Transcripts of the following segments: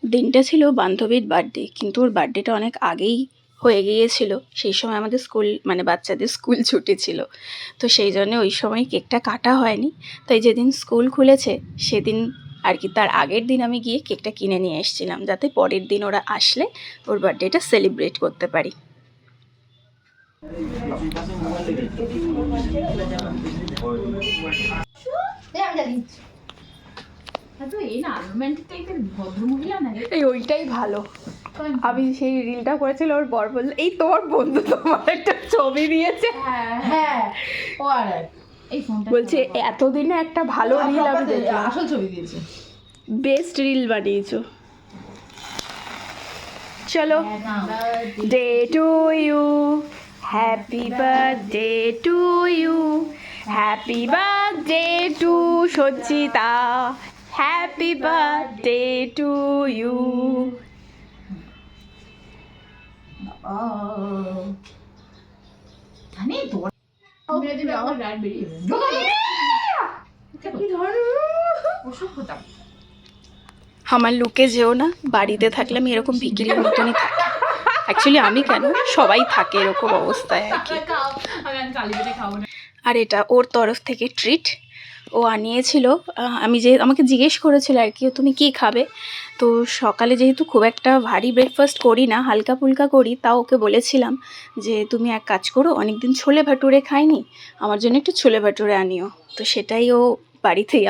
দিনটা ছিল বান্ধবীর বার্থডে, কিন্তু ওর বার্থডেটা অনেক আগেই হয়ে গিয়েছিল। সেই সময় আমাদের স্কুল মানে বাচ্চাদের স্কুল ছুটি ছিল, তো সেই জন্য ওই সময় কেকটা কাটা হয়নি। তাই যেদিন স্কুল খুলেছে সেদিন আর কি, তার আগের দিন আমি গিয়ে কেকটা কিনে নিয়ে এসেছিলাম, যাতে পরের দিন ওরা আসলে ওর বার্থডেটা সেলিব্রেট করতে পারি। এই ওইটাই ভালো। আমি সেই রিলটা করেছিল, ওর বর বললো এই তোমার বন্ধু তোমার একটা ছবি দিয়েছে। হ্যাঁ ও আর এই বলছে এতদিনে একটা ভালো রিল আমি দেখলাম, আসল ছবি দিয়েছে, বেস্ট রিল বানিয়েছো। চলো, day to you, happy birthday to you, happy birthday to Sanchita, happy birthday to you. আমার লুকে যেও না, বাড়িতে থাকলে আমি এরকম ভিকিরির মতনই থাকি। অ্যাকচুয়ালি আমি কেন, সবাই থাকে এরকম অবস্থায় আর কি। আর এটা ওর তরফ থেকে ট্রিট ও আনিয়েছিল। আমাকে জিজ্ঞেস করেছিল আর কি তুমি কি খাবে। তো সকালে যেহেতু খুব একটা ভারী ব্রেকফাস্ট করি না, হালকা ফুলকা করি, তাও ওকে বলেছিলাম যে তুমি এক কাজ করো, অনেকদিন ছোলে ভাটুরে খাইনি, আমার জন্য একটু ছোলে ভাটুরে আনিও। তো সেটাই ও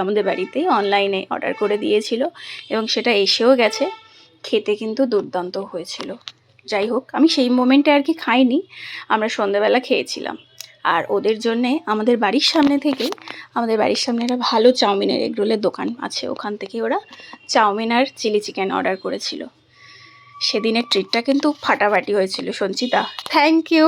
আমাদের বাড়িতেই অনলাইনে অর্ডার করে দিয়েছিল, এবং সেটা এসেও গেছে। খেতে কিন্তু দুর্দান্ত হয়েছিল। যাই হোক, আমি সেই মোমেন্টে আর কি খাইনি, আমরা সন্ধ্যাবেলা খেয়েছিলাম। আর ওদের জন্যে আমাদের বাড়ির সামনে একটা ভালো চাউমিনের এগরোলের দোকান আছে, ওখান থেকে ওরা চাউমিন আর চিলি চিকেন অর্ডার করেছিল। সেদিনের ট্রিটটা কিন্তু ফাটাফাটি হয়েছিল সঞ্চিতা, থ্যাংক ইউ।